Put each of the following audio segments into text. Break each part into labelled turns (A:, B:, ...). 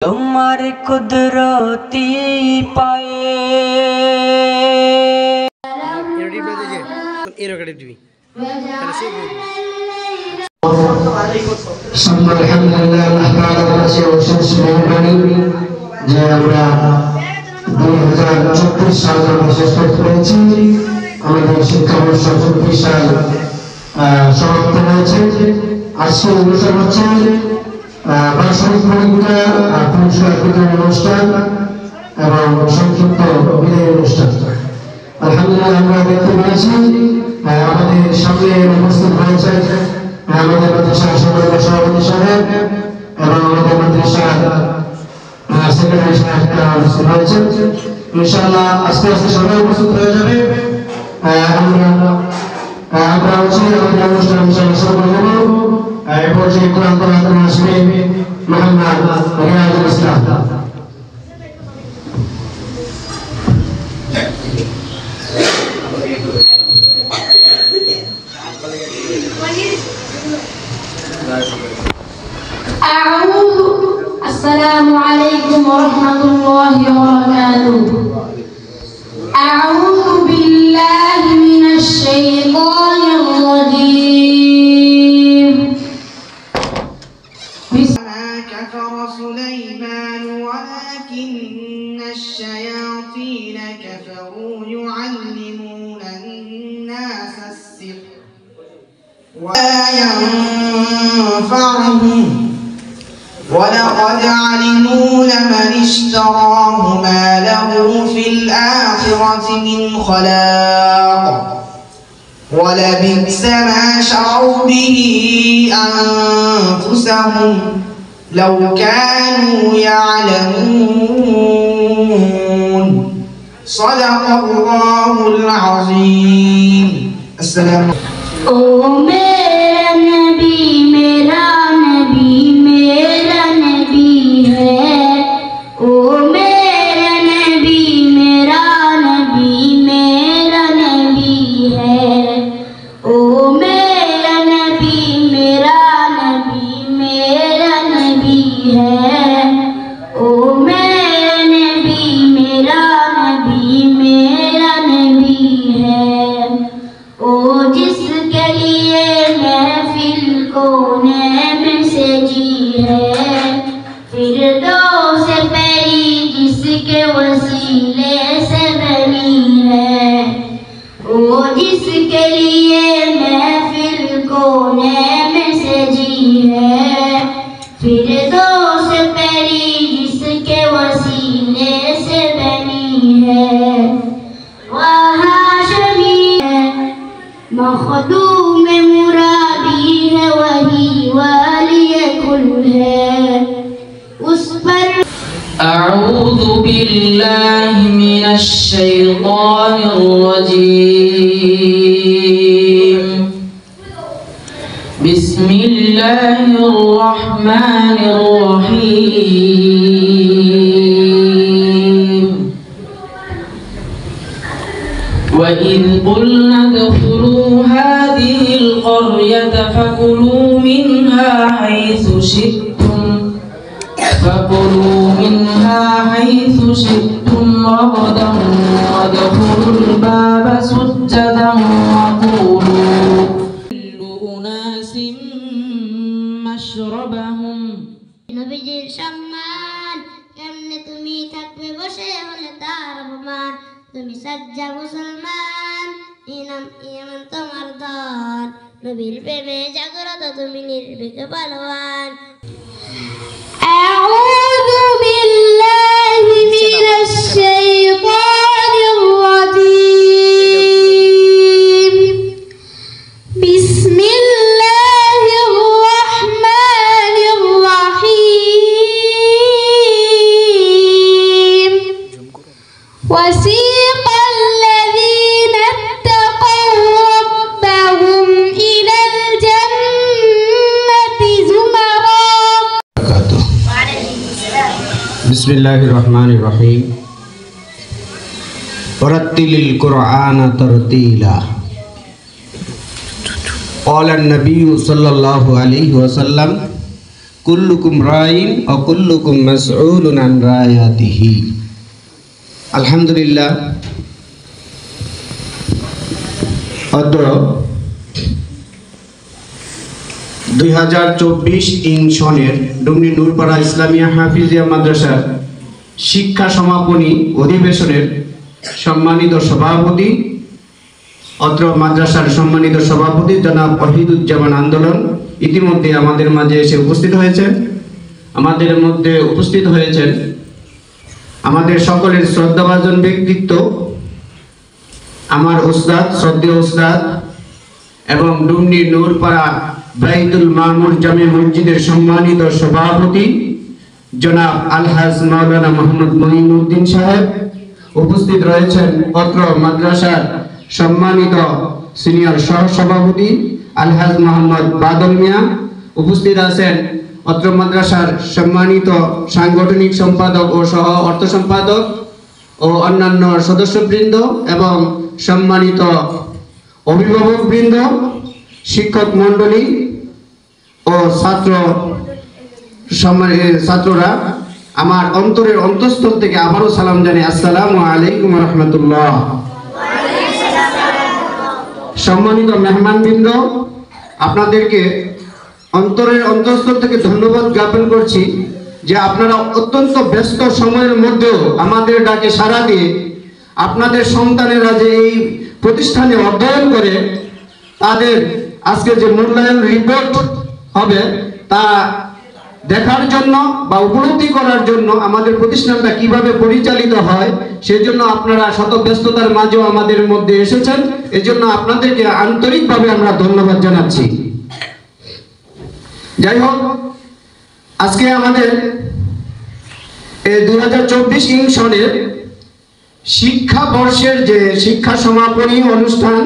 A: तुम्हार कुदरती पाए
B: যে আমরা 2024 সাল শেষ করতে পেরেছি। আমাদের শিক্ষাবর্ষ 24 সাল সমাপ্ত হয়েছে। আজকে অনুষ্ঠান হচ্ছে বার্ষিক পরীক্ষা, পুরস্কার বিতরণ অনুষ্ঠান এবং সংক্ষিপ্ত বিদায় অনুষ্ঠান। আলহামদুলিল্লাহ আমরা দেখতে পেয়েছি আমাদের সামনে উপস্থিত হয়েছে আমাদের মাদ্রাসার সম্মানিত সভাপতি সাহেব এবং আমাদের মাদ্রাসার সেক্রেটারি সাহেব রয়েছেন। ইনশাআল্লাহ আস্তে আস্তে সবাই উপস্থিত হয়ে যাবে। আমরা হচ্ছে আমাদের অনুষ্ঠান শুরু করে দেব। এই পর্যায়ে কোরআন তেলাওয়াত আসবে মোহাম্মদ রিয়াজুল ইসলাম।
C: السلام عليكم ورحمة الله وبركاته. أعوذ بالله من الشيطان الرجيم.
D: ما كفر سليمان ولكن الشياطين كفروا يعلمون الناس السحر ولا ينفعهم ولقد علموا لمن اشتراه ما له في الآخرة من خلاق ولبئس ما شروا به أنفسهم لو كانوا يعلمون صدق الله العظيم. السلام
C: मखदूम मुरादी है वही वाली कुल है उस पर।
E: أعوذ بالله من الشيطان الرجيم. بسم الله الرحمن الرحيم. وإذ قلنا ادخلوا هذه القرية فكلوا منها حيث شئتم رغدا وادخلوا الباب سجدا وقولوا كل أناس مشربهم.
C: নবীজির সম্মান কেমনে তুমি থাকবে বসে হলে তার অপমান। তুমি সজ্জা মুসলমান ইমান তোমার ধন। নবীর প্রেমে জাগ্রত তুমি নির্ভীক বলবান। أعوذ بالله من الشيطان الرجيم. بسم الله الرحمن الرحيم. وسيق الذين اتقوا ربهم إلى الجنة زمرا.
B: بسم الله الرحمن الرحيم. ورتل القرآن ترتيلا. قال النبي صلى الله عليه وسلم
F: কুল্লুকুম রাইন ও কুল্লুকুম মাসউলুন আন রায়াতিহি। আলহামদুলিল্লাহ, অদ্র 2024 সনের ডুমনি নূরপাড়া ইসলামিয়া হাফিজিয়া মাদ্রাসার শিক্ষা সমাপনী অধিবেশনের সম্মানিত সভাপতি, অত্র মাদ্রাসার সম্মানিত সভাপতি জনাব ওয়াহিদুজ্জামান আন্দোলন ইতিমধ্যে আমাদের মাঝে এসে উপস্থিত হয়েছেন। আমাদের মধ্যে উপস্থিত হয়েছেন আমাদের সকলের শ্রদ্ধাভাজন ব্যক্তিত্ব, আমার উস্তাদ, শ্রদ্ধেয় উস্তাদ এবং ডুমনি নূরপাড়া বাইতুল মামুর জামে মসজিদের সম্মানিত সভাপতি জনাব আলহাজ মাওলানা মোহাম্মদ মঈনুদ্দিন সাহেব। উপস্থিত রয়েছেন অত্র মাদ্রাসার সম্মানিত সিনিয়র সহসভাপতি আলহাজ মোহাম্মদ বাদল মিয়া। উপস্থিত আছেন অত্র মাদ্রাসার সম্মানিত সাংগঠনিক সম্পাদক ও সহ অর্থ সম্পাদক ও অন্যান্য সদস্যবৃন্দ এবং সম্মানিত অভিভাবকবৃন্দ, শিক্ষক মণ্ডলী ও ছাত্ররা। আমার অন্তরের অন্তঃস্থল থেকে আবারও সালাম জানাই, আসসালামু আলাইকুম ওয়া রাহমাতুল্লাহ। সম্মানিত মেহমানবৃন্দ, আপনাদেরকে অন্তরের অন্তঃস্থল থেকে ধন্যবাদ জ্ঞাপন করছি যে আপনারা অত্যন্ত ব্যস্ত সময়ের মধ্যেও আমাদের ডাকে সাড়া দিয়ে আপনাদের সন্তানেরা যে এই প্রতিষ্ঠানে অধ্যয়ন করে তাদের আজকে যে মূল্যায়ন রিপোর্ট হবে তা দেখার জন্য বা উপলব্ধি করার জন্য আমাদের প্রতিষ্ঠানটা কিভাবে পরিচালিত হয় সেজন্য আপনারা শত ব্যস্ততার মাঝেও আমাদের মধ্যে এসেছেন। এজন্য আপনাদেরকে আন্তরিকভাবে আমরা ধন্যবাদ জানাচ্ছি। যাই হোক, আজকে আমাদের 2024 সনের শিক্ষাবর্ষের যে শিক্ষা সমাপনী অনুষ্ঠান,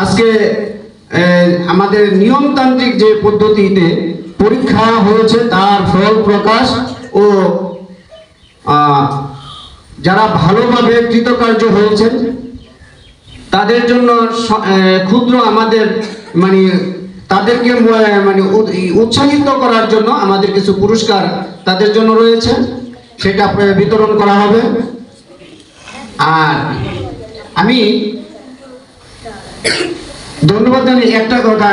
F: আজকে আমাদের নিয়মতান্ত্রিক যে পদ্ধতিতে পরীক্ষা হয়েছে তার ফল প্রকাশ ও যারা ভালোভাবে কৃতকার্য হয়েছেন তাদের জন্য ক্ষুদ্র আমাদের তাদেরকে উৎসাহিত করার জন্য আমাদের কিছু পুরস্কার তাদের জন্য রয়েছে, সেটা বিতরণ করা হবে। আর আমি ধন্যবাদ জানাই একটা কথা,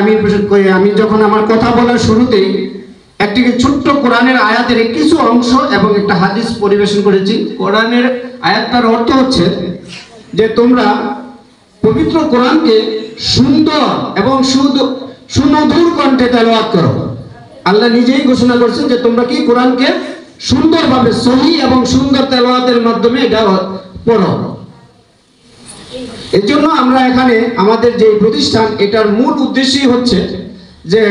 F: আমি যখন আমার কথা বলার শুরুতেই একটি ছোট্ট কোরআনের আয়াতের কিছু অংশ এবং একটা হাদিস পরিবেশন করেছি। কোরআনের আয়াতটার অর্থ হচ্ছে যে তোমরা পবিত্র কোরআনকে সুন্দর এবং সুমধুর কণ্ঠে তেলাওয়াত করো। আল্লাহ নিজেই ঘোষণা করছেন যে তোমরা কি কোরআনকে সুন্দরভাবে সহি এবং সুন্দর তেলাওয়াতের মাধ্যমে এটা পড়ো। এর জন্য আমরা এখানে আমাদের যে প্রতিষ্ঠান, এটার মূল উদ্দেশ্যই হচ্ছে যে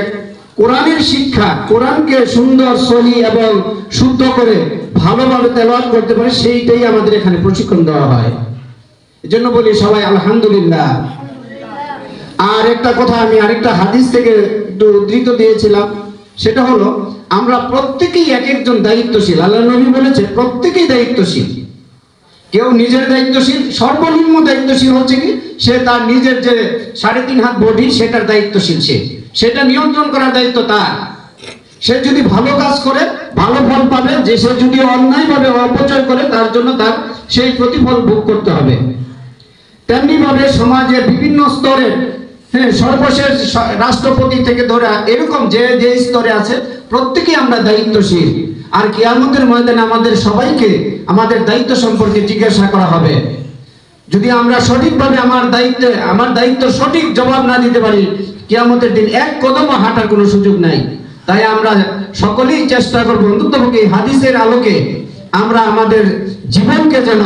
F: কোরআনের শিক্ষা, কোরআনকে সুন্দর সহি এবং শুদ্ধ করে ভালোভাবে তেলাওয়াত করতে পারে সেইটাই আমাদের এখানে প্রশিক্ষণ দেওয়া হয়। এজন্য বলি সবাই আলহামদুলিল্লাহ। আর একটা কথা আমি আরেকটা হাদিস থেকে একটু উদ্ধৃত দিয়েছিলাম, সেটা হলো আমরা প্রত্যেকেই এক একজন দায়িত্বশীল। আল্লাহ নবী বলেছে প্রত্যেকেই দায়িত্বশীল। কেউ নিজের দায়িত্বশীল, সর্বনিম্ন দায়িত্বশীল হচ্ছে কি সে তার নিজের যে 3.5 হাত বডি সেটার দায়িত্বশীল, সেটা নিয়ন্ত্রণ করার দায়িত্ব তার। সে যদি ভালো কাজ করে ভালো ফল পাবে, যে সে যদি অন্যায়ভাবে অপচয় করে তার জন্য তার সেই প্রতিফল ভোগ করতে হবে। তেমনি ভাবে সমাজের বিভিন্ন স্তরের সর্বশেষ রাষ্ট্রপতি থেকে ধরে এরকম যে যে স্তরে আছে প্রত্যেকেই আমরা দায়িত্বশীল। আর কিয়ামতের ময়দানে আমাদের সবাইকে আমাদের দায়িত্ব সম্পর্কে জিজ্ঞাসা করা হবে। যদি আমরা সঠিকভাবে আমার দায়িত্ব সঠিক জবাব না দিতে পারি, কিয়ামতের দিন এক কদমও হাঁটার কোনো সুযোগ নাই। তাই আমরা সকলেই চেষ্টা করব অন্ততপক্ষে এই হাদিসের আলোকে আমরা আমাদের জীবনকে যেন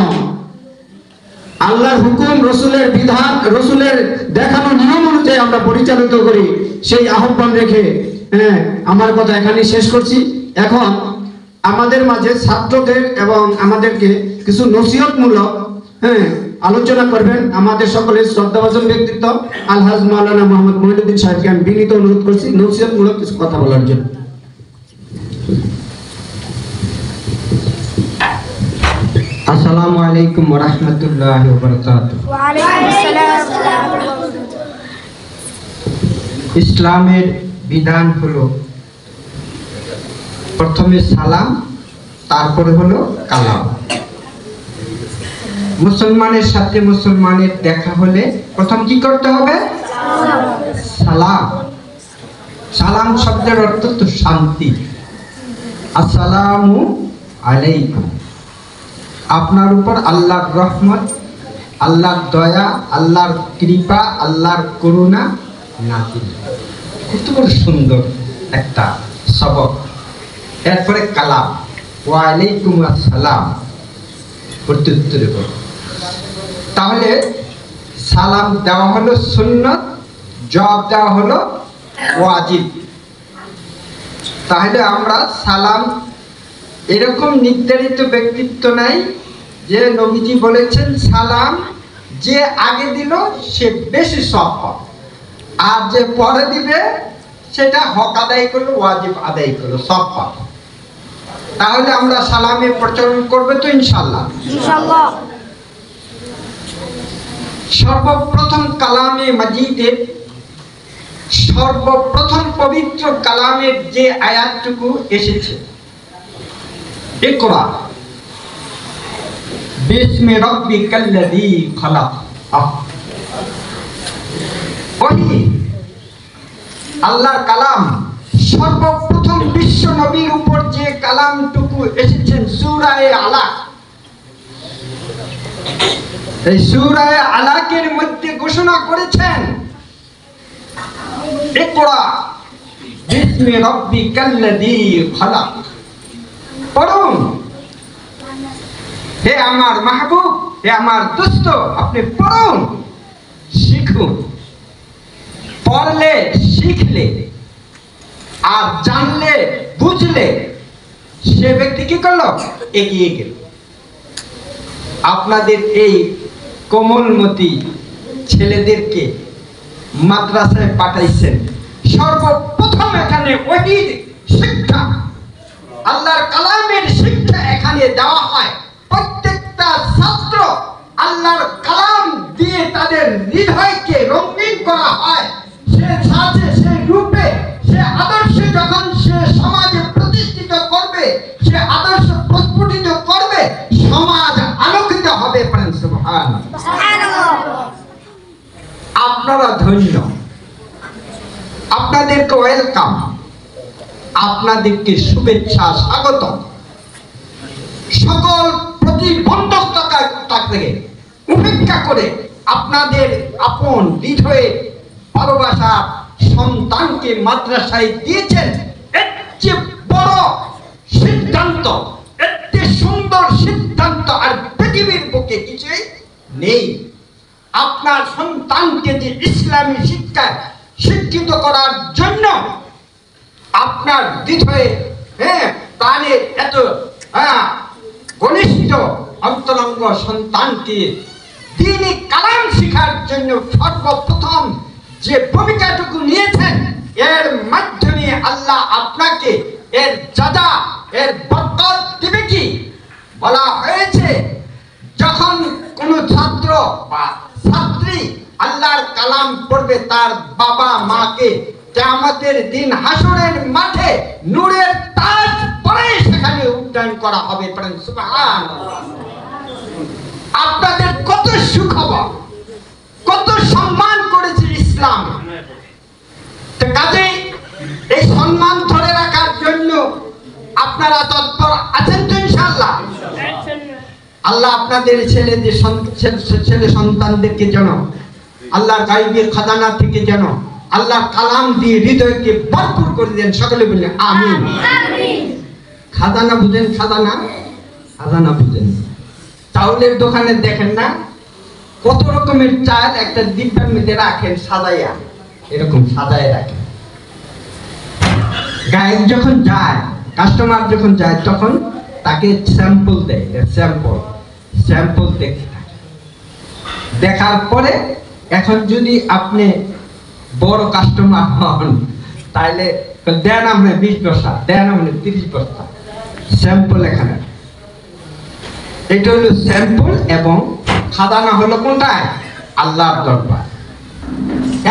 F: আল্লাহর হুকুম, রসুলের বিধান, রসুলের দেখানো নিয়ম অনুযায়ী আমরা পরিচালিত করি, সেই আহ্বান রেখে আমার কথা এখানে শেষ করছি। এখন আমাদের মাঝে ছাত্রদের এবং আমাদেরকে কিছু নসিহতমূলক আলোচনা করবেন আমাদের সকলের শ্রদ্ধাভাজন ব্যক্তিত্ব আলহাজ মাওলানা মোহাম্মদ মঈনুদ্দিন সাহেবকে আমি বিনীত অনুরোধ করছি নসিহতমূলক কিছু কথা বলার জন্য।
A: আসসালামু আলাইকুম ওয়া রাহমাতুল্লাহি ওয়া বারাকাতুহু।
C: ওয়া আলাইকুম আসসালাম।
A: ইসলামের বিধান হলো প্রথমে সালাম, তারপরে হলো কালাম। মুসলমানের সাথে মুসলমানের দেখা হলে প্রথম কি করতে হবে? সালাম। সালাম শব্দের অর্থ তো শান্তি। আসসালামু আলাইকুম, আপনার উপর আল্লাহর রহমত, আল্লাহর দয়া, আল্লাহর কৃপা, আল্লাহর করুণা নাজিল। কত বড় সুন্দর একটা সবক। এরপরে কালাম, ওয়া আলাইকুম আসসালাম, প্রত্যুত্তরে বল। তাহলে সালাম দেওয়া হলো সুন্নত, জবাব দেওয়া হলো ওয়াজিব। তাহলে আমরা সালাম, এরকম নির্ধারিত ব্যক্তিত্ব নাই যে নবীজি বলেছেন সালাম যে আগে দিল সে বেশি সওয়াব পাবে, আর যে পরে দিবে সেটা হক আদায় করলো, ওয়াজিব আদায় করলো, সওয়াব পাবে। তাহলে আমরা সালামের প্রচলন করবে তো ইনশাআল্লাহ। সর্বপ্রথম কালামে মাজিদের, সর্বপ্রথম পবিত্র কালামের যে আয়াতটুকু এসেছে, ইকরা বিসমি রাব্বিকাল্লাযী খালাক, ওহি আল্লাহর কালাম। সর্বপ্রথম বিশ্ব নবীর উপর যে কালামটুকু এসেছেন সূরা আলাক, এই সূরা আলাকের মধ্যে ঘোষণা করেছেন ইকরা বিসমি রাব্বিকাল্লাযী খালাক। পড়ুন, হে আমার মাহবুব, হে আমার দোস্ত, আপনি পড়ুন, শিখুন। পড়লে, শিখলে আর জানলে, বুঝলে সে ব্যক্তি কি করলো? এগিয়ে গেল। আপনাদের এই কোমলমতি ছেলেদেরকে মাদ্রাসায় পাঠাইছেন, সর্বপ্রথম এখানে ওহীর শিক্ষা, আল্লাহর কালামের শিক্ষা এখানে দেওয়া হয়। প্রত্যেকটা ছাত্র আল্লাহর কালাম দিয়ে তাদের হৃদয়কে রঙিন করা হয়। সে সাজে, সে রূপে, সে আদর্শে যখন সে সমাজে প্রতিষ্ঠিত করবে, সে আদর্শ প্রস্ফুটিত করবে, সমাজ আলোকিত হবে। সুবহানাল্লাহ। আপনারা ধন্য, আপনাদেরকে ওয়েলকাম, আপনাদেরকে শুভেচ্ছা, স্বাগত। সকল প্রতিবন্ধকতা থেকে উপেক্ষা করে আপনাদের আপন হৃদয়ে ভালোবাসা সন্তানকে মাদ্রাসায় দিয়েছেন। এর চেয়ে বড় সিদ্ধান্ত, এর চেয়ে সুন্দর সিদ্ধান্ত আর পৃথিবীর বুকে কিছুই নেই। আপনার সন্তানকে যে ইসলামী শিক্ষায় শিক্ষিত করার জন্য আপনার হৃদয়ে প্রাণে এত ঘনিষ্ঠ অন্তরঙ্গ সন্তানকে দ্বীনি কালাম শিখার জন্য সর্বপ্রথম যে ভূমিকাটুকু নিয়েছেন, এর মাধ্যমে আল্লাহ আপনাকে এর জাযা, এর বরকত দিবে। কি বলা হয়েছে? যখন কোন ছাত্র বা ছাত্রী আল্লাহর কালাম পড়বে, তার বাবা মাকে কিয়ামতের দিন হাসরের মাঠে নূরের তাজ পরে সেখানে উড্ডয়ন করা হবে। সুবহানাল্লাহ। আপনাদের কত সুখবর, কত সম্মান করেছে ইসলাম। কাজেই এই সম্মান ধরে রাখার জন্য আপনারা তৎপর আছেন তো ইনশাআল্লাহ। আল্লাহ আপনাদের ছেলে সন্তানদেরকে যেন আল্লাহর গায়বের খাজানা থেকে যেন আল্লাহর কালাম দিয়ে হৃদয়কে ভরপুর করে দেন। সকলে বলেন আমিন। খাজানা বুঝেন? খাজানা, খাজানা বুঝেন? চাউলের দোকানে দেখেন না কত রকমের চাল একটা ডিব্বার মধ্যে রাখেন, সাজাইয়া, এরকম সাজায় রাখেন। গায়ক যখন যায়, কাস্টমার যখন যায়, তখন তাকে স্যাম্পল দেয়। স্যাম্পল দেখতে থাকে। দেখার পরে এখন যদি আপনি বড় কাস্টমার হন, তাহলে দেন আপনি 20 বস্তা, দেন আপনি 30 বস্তা স্যাম্পল। এখানে এটা হলো স্যাম্পল, এবং খাজানা হলো কোনটায়? আল্লাহর দরবার।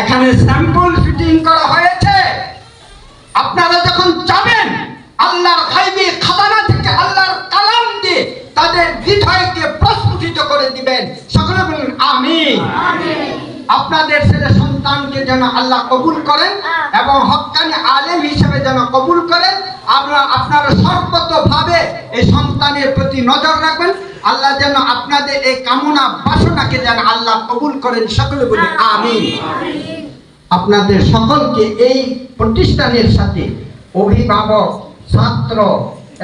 A: এখানে স্যাম্পল ফিটিং করা হয়েছে। আপনারা যখন যাবেন আল্লাহর গায়বী খাজানা থেকে আল্লাহর কালাম দিয়ে তাদের হৃদয়কে প্রস্ফুটিত করে দিবেন। সকলে বলুন আমিন। আপনাদের ছেলে সন্তানকে যেন আল্লাহ কবুল করেন এবং হক্কানি আলেম হিসেবে যেন কবুল করেন। আপনারা সর্বতভাবে এই সন্তানের প্রতি নজর রাখবেন। আল্লাহ যেন আপনাদের এই কামনা বাসনাকে যেন আল্লাহ কবুল করেন। সকলে বলি আমিন। আপনাদের সকলকে এই প্রতিষ্ঠানের সাথে অভিভাবক, ছাত্র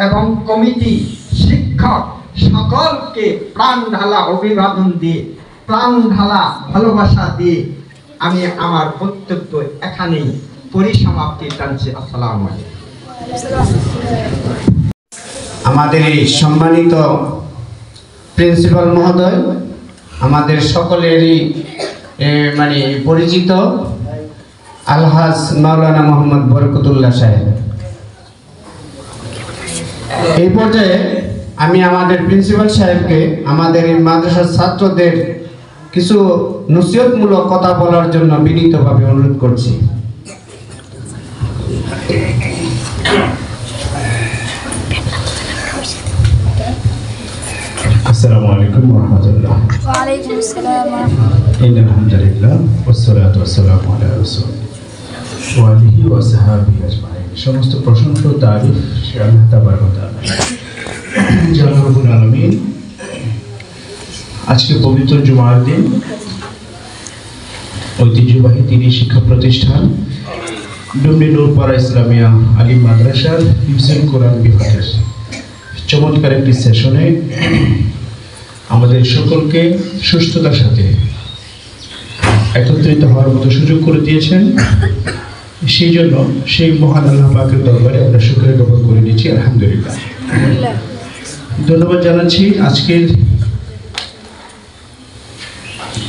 A: এবং কমিটি, শিক্ষক সকলকে প্রাণ ঢালা অভিবাদন দিয়ে, প্রাণ ঢালা ভালোবাসা দিয়ে আমি আমার বক্তব্য এখানেই পরিসমাপ্তি টানছি। আসসালামু আলাইকুম।
G: আমাদের এই সম্মানিত প্রিন্সিপাল মহোদয়, আমাদের সকলেরই মানে পরিচিত আলহাজ মাওলানা মোহাম্মদ বরকতুল্লাহ সাহেব। এই পর্যায়ে আমি আমাদের প্রিন্সিপাল সাহেবকে আমাদের এই মাদ্রাসার ছাত্রদের কিছু নসিহতমূলক কথা বলার জন্য বিনীতভাবে অনুরোধ করছি।
H: আসসালামু আলাইকুম ওয়া রাহমাতুল্লাহ।
C: ওয়া আলাইকুম আসসালাম ওয়া
H: রাহমাতুল্লাহ। ইন্নাল হামদুলিল্লাহ ওয়াস সালাতু ওয়াস সালামু আলা রাসূলিল্লাহ ওয়া আলিহি ওয়া সাহবিহি আজমাইন। সমস্ত প্রশংসা ও তারিফ আল্লাহ তাবারক ওয়া তাআলা জাল্লা রব্বুল আলামিন। আজকে পবিত্র জুমার দিন ঐতিহ্যবাহী তিনি শিক্ষা প্রতিষ্ঠান ডুমরি নূরপাড়া ইসলামিয়া আলিম মাদ্রাসার হিফজুল কোরআন বিভাগের চমৎকার একটি সেশনে আমাদের সকলকে সুস্থতার সাথে একত্রিত হওয়ার মতো সুযোগ করে দিয়েছেন। সেই জন্য সেই মহান আল্লাহ পাকের দরবারে আমরা শুকরিয়া জ্ঞাপন করে নিচ্ছি, আলহামদুলিল্লাহ। ধন্যবাদ জানাচ্ছি আজকের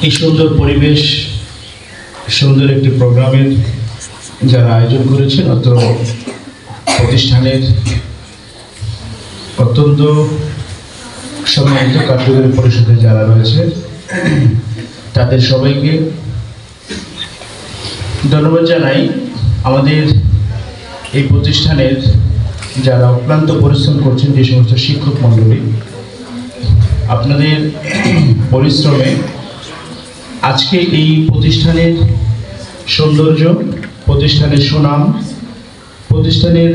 H: এই সুন্দর পরিবেশ, সুন্দর একটি প্রোগ্রামের যারা আয়োজন করেছেন, অত প্রতিষ্ঠানের অত্যন্ত সম্মানিত কার্যকরী পরিষদে যারা রয়েছে তাদের সবাইকে ধন্যবাদ জানাই। আমাদের এই প্রতিষ্ঠানের যারা অক্লান্ত পরিশ্রম করছেন, যে সমস্ত শিক্ষক মণ্ডলী, আপনাদের পরিশ্রমে আজকে এই প্রতিষ্ঠানের সৌন্দর্য, প্রতিষ্ঠানের সুনাম, প্রতিষ্ঠানের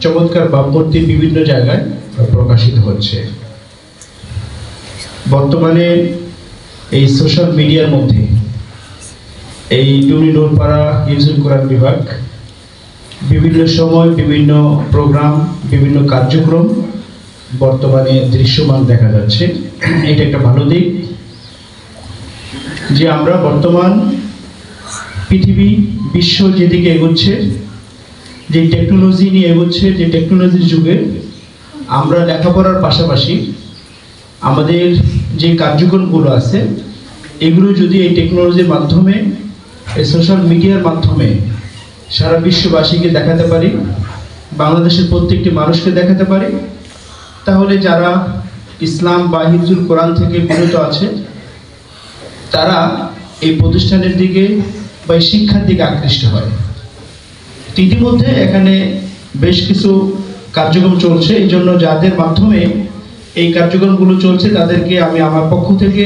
H: চমৎকার ভাবমূর্তি বিভিন্ন জায়গায় প্রকাশিত হচ্ছে। বর্তমানে এই সোশ্যাল মিডিয়ার মধ্যে এই ডুমরি নূরপাড়া হিফজুল কোরআন বিভাগ বিভিন্ন সময় বিভিন্ন প্রোগ্রাম, বিভিন্ন কার্যক্রম বর্তমানে দৃশ্যমান দেখা যাচ্ছে। এটা একটা ভালো দিক যে আমরা বর্তমান পৃথিবী, বিশ্ব যেদিকে এগোচ্ছে, যে টেকনোলজি নিয়ে এগোচ্ছে, যে টেকনোলজির যুগে আমরা লেখাপড়ার পাশাপাশি আমাদের যে কার্যক্রমগুলো আছে এগুলো যদি এই টেকনোলজির মাধ্যমে, এই সোশ্যাল মিডিয়ার মাধ্যমে সারা বিশ্ববাসীকে দেখাতে পারি, বাংলাদেশের প্রত্যেকটি মানুষকে দেখাতে পারি, তাহলে যারা ইসলাম বা হিফজুল কোরআন থেকে বিরত আছে তারা এই প্রতিষ্ঠানের দিকে বা এই শিক্ষার দিকে আকৃষ্ট হয়। ইতিমধ্যে এখানে বেশ কিছু কার্যক্রম চলছে, এই জন্য যাদের মাধ্যমে এই কার্যক্রমগুলো চলছে তাদেরকে আমি আমার পক্ষ থেকে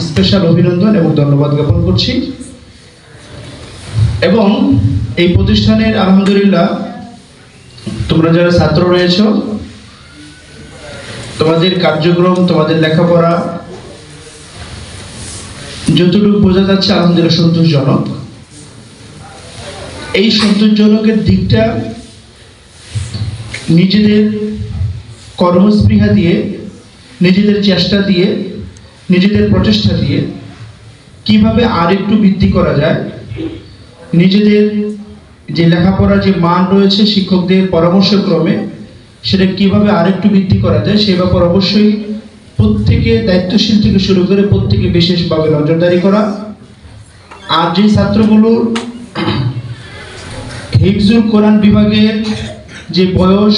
H: স্পেশাল অভিনন্দন এবং ধন্যবাদ জ্ঞাপন করছি। এবং এই প্রতিষ্ঠানের আলহামদুলিল্লাহ তোমরা যারা ছাত্র রয়েছ, তোমাদের কার্যক্রম, তোমাদের লেখাপড়া যতটুকু বোঝা যাচ্ছে আলহামদুলিল্লাহ সন্তোষজনক। এই সন্তোষজনকের দিকটা নিজেদের কর্মস্পৃহা দিয়ে, নিজেদের চেষ্টা দিয়ে, নিজেদের প্রচেষ্টা দিয়ে কিভাবে আরেকটু বৃদ্ধি করা যায়, নিজেদের যে লেখাপড়া যে মান রয়েছে শিক্ষকদের পরামর্শক্রমে সেটা কিভাবে আরেকটু বৃদ্ধি করা যায় সে ব্যাপারে অবশ্যই প্রত্যেকে দায়িত্বশীল থেকে শুরু করে প্রত্যেকে বিশেষভাবে নজরদারি করা। আর যে ছাত্রগুলো হিফজুল কোরআন বিভাগের যে বয়স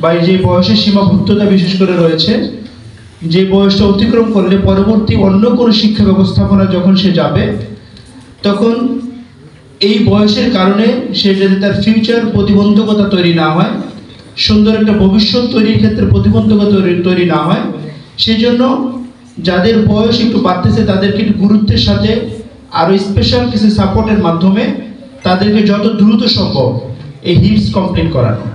H: বা যে বয়সের সীমাবদ্ধতা বিশেষ করে রয়েছে, যে বয়সটা অতিক্রম করলে পরবর্তী অন্য কোনো শিক্ষা ব্যবস্থাপনা যখন সে যাবে তখন এই বয়সের কারণে সে যদি তার ফিউচার প্রতিবন্ধকতা তৈরি না হয় সুন্দর একটা ভবিষ্যৎ তৈরির ক্ষেত্রে প্রতিবন্ধকতা তৈরি না হয়, সেই জন্য যাদের বয়স একটু বাড়তেছে তাদেরকে একটু গুরুত্বের সাথে আরো স্পেশাল কিছু সাপোর্টের মাধ্যমে তাদেরকে যত দ্রুত সম্ভব এই হিপস কমপ্লিট করানো,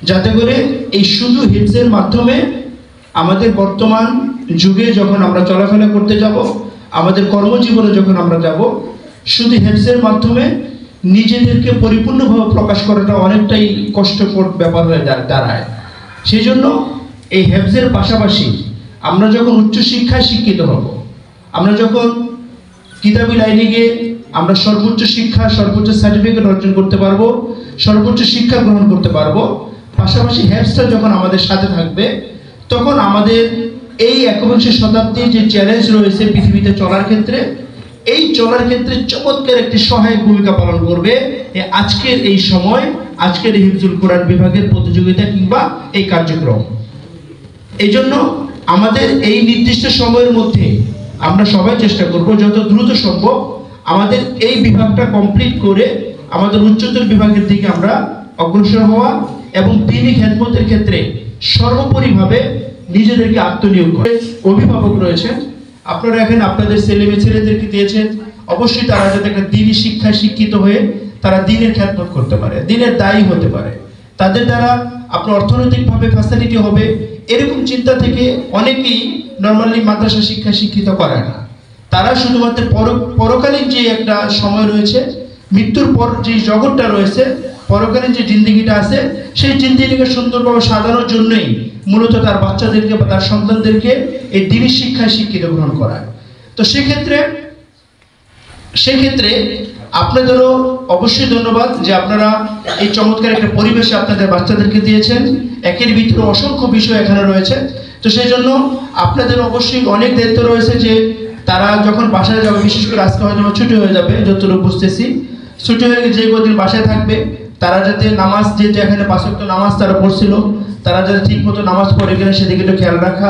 H: যাতে করে এই শুধু হিপসের মাধ্যমে আমাদের বর্তমান যুগে যখন আমরা চলাফেরা করতে যাব, আমাদের কর্মজীবনে যখন আমরা যাব, শুধু হিপসের মাধ্যমে নিজেদেরকে পরিপূর্ণভাবে প্রকাশ করাটা অনেকটাই কষ্টকর ব্যাপার হয়ে দাঁড়ায়। সেই জন্য এই হিপসের পাশাপাশি আমরা যখন উচ্চশিক্ষায় শিক্ষিত হব, আমরা যখন কিতাবি লাইনে গিয়ে আমরা সর্বোচ্চ শিক্ষা, সর্বোচ্চ সার্টিফিকেট অর্জন করতে পারবো, সর্বোচ্চ শিক্ষা গ্রহণ করতে পারবো, পাশাপাশি হিপসটা যখন আমাদের সাথে থাকবে, তখন আমাদের এই 21 শতাব্দীর যে চ্যালেঞ্জ রয়েছে পৃথিবীতে চলার ক্ষেত্রে, এই চলার ক্ষেত্রে চমৎকার একটি সহায়ক ভূমিকা পালন করবে আজকের এই সময়, আজকের এই হিফজুল কোরআন বিভাগের প্রতিযোগিতা কিংবা এই কার্যক্রম। এই জন্য আমাদের এই নির্দিষ্ট সময়ের মধ্যে আমরা সবাই চেষ্টা করব যত দ্রুত সম্ভব আমাদের এই বিভাগটা কমপ্লিট করে আমাদের উচ্চতর বিভাগের দিকে আমরা অগ্রসর হওয়া এবং দ্বীনি খেদমতের ক্ষেত্রে সর্বোপরিভাবে নিজেদেরকে আত্মনিয়োগ করে। অভিভাবক রয়েছেন, আপনারা এখানে আপনাদের ছেলেদেরকে দিয়েছেন, অবশ্যই তারা যাতে একটা দ্বীনি শিক্ষায় শিক্ষিত হয়ে তারা দ্বীনের খেদমত করতে পারে, দ্বীনের দায়ী হতে পারে, তাদের দ্বারা আপনার অর্থনৈতিকভাবে ফ্যাসিলিটি হবে, এরকম চিন্তা থেকে অনেকেই নর্মালি মাদ্রাসা শিক্ষায় শিক্ষিত করে না। তারা শুধুমাত্র পরকালীন যে একটা সময় রয়েছে, মৃত্যুর পর যে জগৎটা রয়েছে, পরকালীন যে জিন্দেগিটা আছে, সেই জিন্দেগিকে সুন্দরভাবে সাজানোর জন্যই মূলত তার বাচ্চাদেরকে বা তার সন্তানদেরকে এই দ্বীনি শিক্ষায় শিক্ষিত গ্রহণ করায়। তো সেক্ষেত্রে আপনাদেরও অবশ্যই ধন্যবাদ যে আপনারা এই চমৎকার একটা পরিবেশে আপনাদের বাচ্চাদেরকে দিয়েছেন। একের ভিতরে অসংখ্য বিষয় এখানে রয়েছে, তো সেই জন্য আপনাদের অবশ্যই অনেক দায়িত্ব রয়েছে যে তারা যখন বাসায় যাবে, বিশেষ করে আজকে হয়তো ছুটি হয়ে যাবে, যতটুকু বুঝতেছি, ছুটি হয়ে যে কদিন বাসায় থাকবে তারা যাতে নামাজ, যে এখানে 5 ওয়াক্ত নামাজ তারা পড়ছিল, তারা যাতে ঠিক মতো নামাজ পড়ে কিনা সেদিকে একটু খেয়াল রাখা,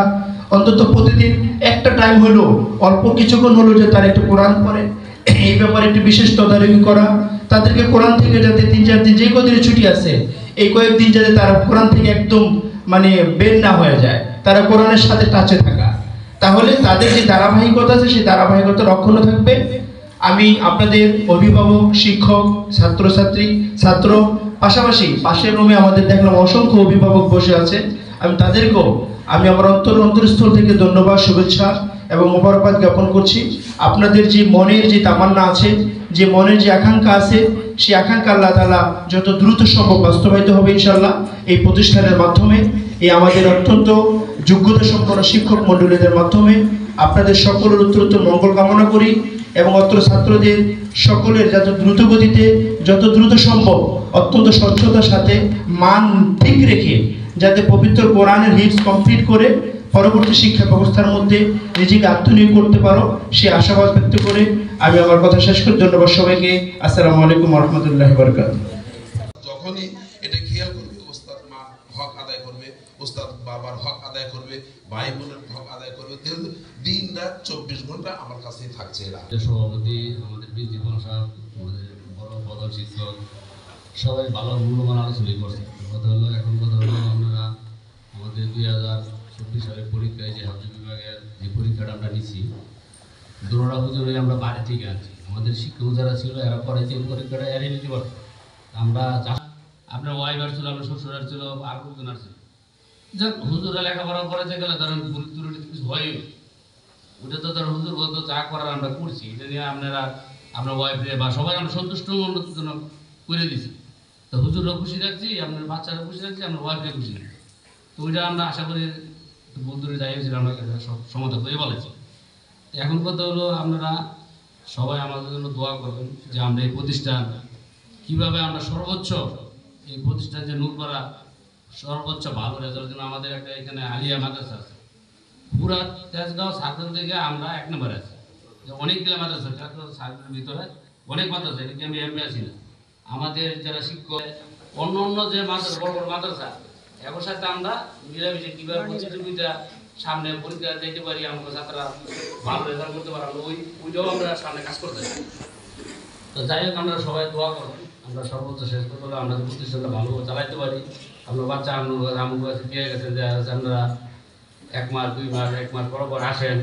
H: অন্তত প্রতিদিন একটা টাইম হলো, অল্প কিছুক্ষণ হলো যে তারা একটু কোরআন পড়ে, এই ব্যাপারে একটু বিশেষ তদারকি করা, তাদেরকে কোরআন থেকে যাতে 3-4 দিন যে কদিন ছুটি আছে এই কয়েকদিন যাতে তারা কোরআন থেকে একদম মানে বের না হয়ে যায়, তারা কোরআনের সাথে টাচে থাকা, তাহলে তাদের যে ধারাবাহিকতা আছে সেই ধারাবাহিকতা অক্ষুণ্ণ থাকবে। আমি আপনাদের অভিভাবক, শিক্ষক, ছাত্র পাশাপাশি পাশের রুমে আমাদের দেখলাম অসংখ্য অভিভাবক বসে আছে, আমি তাদেরকেও আমি আমার অন্তরস্থল থেকে ধন্যবাদ, শুভেচ্ছা এবং মোবারকবাদ জ্ঞাপন করছি। আপনাদের যে মনের যে তামান্না আছে, যে মনের যে আকাঙ্ক্ষা আছে, সেই আকাঙ্ক্ষা আল্লাহ তাআলা যত দ্রুত সম্ভব বাস্তবায়িত হবে ইনশাআল্লাহ এই প্রতিষ্ঠানের মাধ্যমে, এই আমাদের অত্যন্ত যোগ্যতা সম্পন্ন শিক্ষক মণ্ডলীদের মাধ্যমে। আপনাদের সকলের উত্তরোত্তর মঙ্গল কামনা করি এবং অত্র ছাত্রদের সকলের যত দ্রুত গতিতে, যত দ্রুত সম্ভব অত্যন্ত স্বচ্ছতার সাথে মান ঠিক রেখে যাতে পবিত্র কোরআনের হিফজ কমপ্লিট করে পরবর্তী শিক্ষা ব্যবস্থার মধ্যে নিজেকে আত্মনিয়োগ করতে পারো, সে আশাবাদ ব্যক্ত করে আমি আমার কথা শেষ করি। ধন্যবাদ সবাইকে। আসসালামু আলাইকুম ওয়া রাহমাতুল্লাহি ওয়া বারাকাতুহু।
I: যখনই এটা খেয়াল করবে, ওস্তাদ মা হক আদায় করবে, ওস্তাদ বাবার হক আদায় করবে, ভাই বোনের হক আদায় করবে, দিন রাত 24 ঘন্টা আমার কাছেই থাকছে এরা।
J: সভাপতি আমাদের জীবন সাহেব, আমাদের বড় প্রধান শিক্ষক, সবাই ভালো মূল্যবান আলোচনা করছে। কথা হলো আপনারা আমাদের 2024 সালের পরীক্ষায় যে হাফিজ বিভাগের যে পরীক্ষাটা আমরা নিচ্ছি, দোনোটা হুজুরে আমরা বাড়ি থেকে আনছি। আমাদের শিক্ষক যারা ছিল এরা করেছে পরীক্ষাটা এড়িয়ে নিতে পারত। আমরা আপনার ওয়াইফ আসছিল, আপনার শ্বশুর আসছিল, আর কতজন আসছিল, যাক হুজুরা লেখাপড়া করেছে গেলে ধরেন ত্রুটি কিছু হয়নি, ওটা তো ধর হুজুর বলতো যা করার আমরা করছি, এটা নিয়ে আপনার ওয়াইফে বা সবাই আমরা সন্তুষ্ট জন্য করে দিছি। তো হুজুরও খুশি রাখছি, আপনার বাচ্চারা খুশি রাখছি, আপনার ওয়াইফকে খুশি রাখছি। তো ওইটা আমরা আশা করি বন্ধুরা যাই হয়েছিল আমরা সব সমাধান করে বলেছি। এখন কথা হলো আপনারা সবাই আমাদের জন্য দোয়া করবেন যে আমরা এই প্রতিষ্ঠান কীভাবে আমরা সর্বোচ্চ, এই প্রতিষ্ঠান যে নূরপাড়া সর্বোচ্চ ভালো রেজাল্টের জন্য আমাদের একটা এখানে আলিয়া মাদ্রাসা আছে, পুরা তেজগাঁও সার্কেল থেকে আমরা 1 নম্বরে আছি। অনেকগুলো মাদ্রাসা সার্কেলের ভিতরে অনেক মাদ্রাসা, এদিকে আমি এমএ আছি না। আমাদের যারা শিক্ষক অন্য যে মাদ্রাসা বড় বড় মাদ্রাসা এর সাথে আমরা মিলামিশে কীভাবে প্রতিযোগিতা সামনে পরীক্ষা দিতে পারি, আমরা ছাত্ররা ভালো রেজাল্ট করতে পারি, ওইটাও আমরা সামনে কাজ করতে পারি। তো যাই হোক, আমরা সবাই দোয়া করবেন আমরা সর্বোচ্চ শেষ করতে হলে আমরা প্রতিষ্ঠানটা ভালোভাবে চালাইতে পারি। আপনার বাচ্চা আমুক কাছে দিয়ে গেছেন যে আপনারা 1 মাস 2 মাস 1 মাস পর আসেন,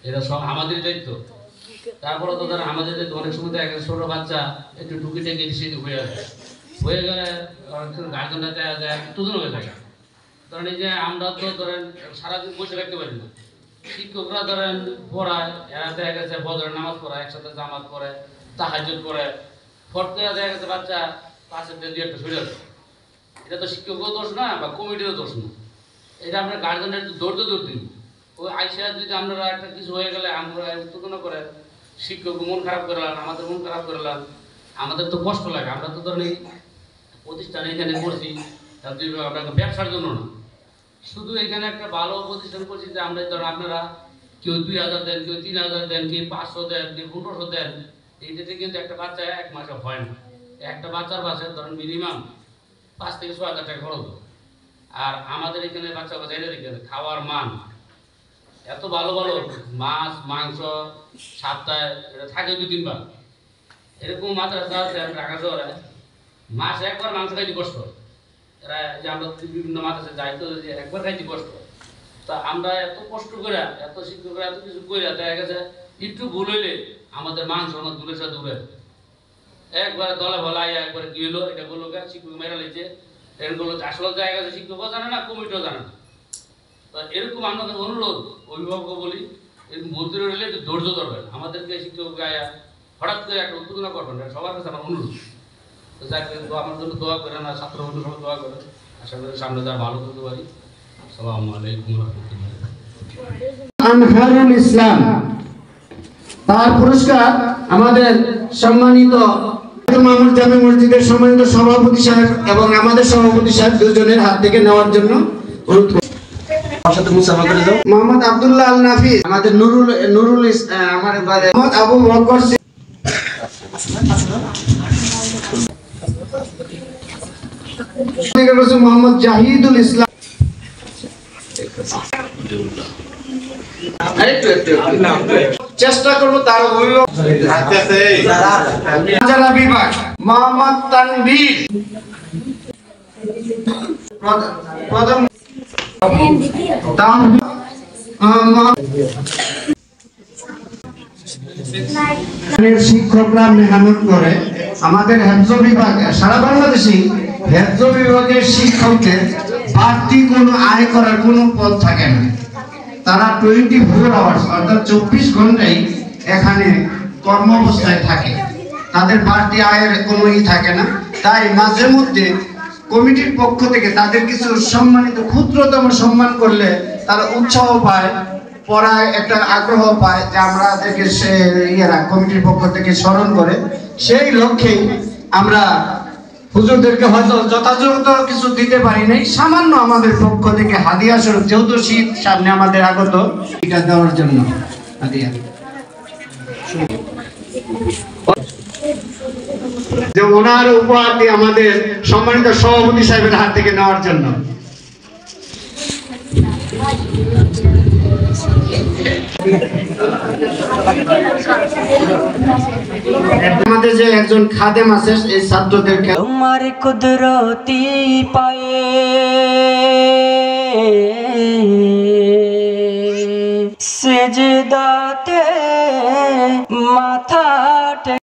J: এটা সব আমাদেরই দায়িত্ব। তারপরে তো ধরেন আমাদের দায়িত্ব, অনেক সময় দেখা গেছে ছোটো বাচ্চা একটু ঢুকে টেকে সেদিক হয়ে গেলে গার্জেনরা দেখা যায় তুজন হয়ে থাকে। কারণ এই যে আমরা তো ধরেন সারাদিন বসে রাখতে পারি না, শিক্ষকরা ধরেন পড়ায়, এরা দেখা গেছে বদরের নামাজ পড়ায়, একসাথে জামাত পড়ে, তাহাজ্জুদ করে, ফট করে দেখা গেছে বাচ্চা পাশের দিয়ে একটা সরে আছে। এটা তো শিক্ষকও দোষ না বা কমিটিরও দোষ না, এটা আমরা গার্জেনরা একটু ধৈর্য দিন। ওই আইসা যদি আপনারা একটা কিছু হয়ে গেলে আমরা উত্তেজনা করে শিক্ষক মন খারাপ করলাম, আমাদের মন খারাপ করলাম, আমাদের তো কষ্ট লাগে। আমরা তো ধরেন এই প্রতিষ্ঠানে এখানে করছি আমরা ব্যবসার জন্য না, শুধু এখানে একটা ভালো প্রতিষ্ঠান করছি যে আমরা ধরেন আপনারা কেউ 2000 দেন, কেউ 3000 দেন, কেউ 500 দেন, কেউ 1500 দেন, এইটাতে কিন্তু একটা বাচ্চা 1 মাসে হয় না। একটা বাচ্চার বাসে ধরেন মিনিমাম 5 থেকে 6 হাজার টাকা খরচ। আর আমাদের এখানে বাচ্চা এখানে খাওয়ার মান এত ভালো ভালো, মাছ মাংস সপ্তাহে থাকে 2-3 বার, এরকম মাদ্রাসা আছে ঢাকা শহরে মাসে একবার মাংস খাইতে কষ্ট। এরা যে আমরা বিভিন্ন মাদ্রাসায় যাই তো যে একবার খাইতে কষ্ট, তা আমরা এত কষ্ট করে এত শিক্ষকরা এত কিছু করে দেখা গেছে একটু ভুল হইলে আমাদের মাংস আমার দূরের সাথে দূরে একবারে দলা ভলা একবারে কি হলো এটা বললো শিক্ষক মেরা লেগেছে, এরকম বললো আসলে জায়গা আছে শিক্ষকও জানে না, কমিটিও জানে না। তো এরকম আমাদের অনুরোধ অভিভাবক বলি, এরকম ভর্তি হলে একটু ধৈর্য ধরবেন, আমাদেরকে শিক্ষক গায়া হঠাৎ করে একটা উত্তেজনা করবেন না, সবার কাছে আমার অনুরোধ। তো যাকে আমার জন্য দোয়া করেন, আর ছাত্র বন্ধু সব দোয়া করেন, আশা করি সামনে যা ভালো করতে পারি। আসসালামু আলাইকুম রাহমাতুল্লাহ।
F: আনহারুল ইসলাম, তার পুরস্কার আমাদের সম্মানিত মামুল জামে মসজিদের সম্মানিত সভাপতি সাহেব এবং আমাদের সভাপতি সাহেব দুজনের হাত থেকে নেওয়ার জন্য অনুরোধ করছি। মোহাম্মদ আব্দুল্লাহ আল নাফিস, আমাদের নুরুল আমার মোহাম্মদ আবু বকর, মোহাম্মদ জাহিদুল ইসলাম, চেষ্টা করবো তার অভিভাবক বিভাগ মোহাম্মদ তানভীর, প্রথম শিক্ষকরা মেহনত করে আমাদের হেফজ বিভাগ, সারা বাংলাদেশে হেফজ বিভাগের শিক্ষকদের বাড়তি কোনো আয় করার কোনো পথ থাকে না। তারা 24 আওয়ার্স অর্থাৎ 24 ঘন্টাই এখানে কর্ম অবস্থায় থাকে, তাদের বাড়তি আয়ের কোনো থাকে না। তাই মাঝে মধ্যে কমিটির পক্ষ থেকে তাদের কিছু সম্মানিত ক্ষুদ্রতম সম্মান করলে তারা উৎসাহ পায়, পড়ায় একটা আগ্রহ পায় যে আমাদেরকে সে কমিটির পক্ষ থেকে স্মরণ করে। সেই লক্ষ্যেই আমরা হুজুরদেরকে হয়তো যথাযথ কিছু দিতে পারি নাই, সামান্য আমাদের পক্ষ থেকে হাদিয়া স্বরূপ, যেহেতু শীত সামনে আমাদের আগত, এটা দেওয়ার জন্য হাদিয়া যে ওনার উপহার দিয়ে আমাদের সম্মানিত সভাপতি সাহেবের হাত থেকে নেওয়ার জন্য। আমাদের যে একজন খাদেম আছে এই ছাত্রদেরকে
K: তোমার কুদরতি পায়ে সেজদাতে মাথা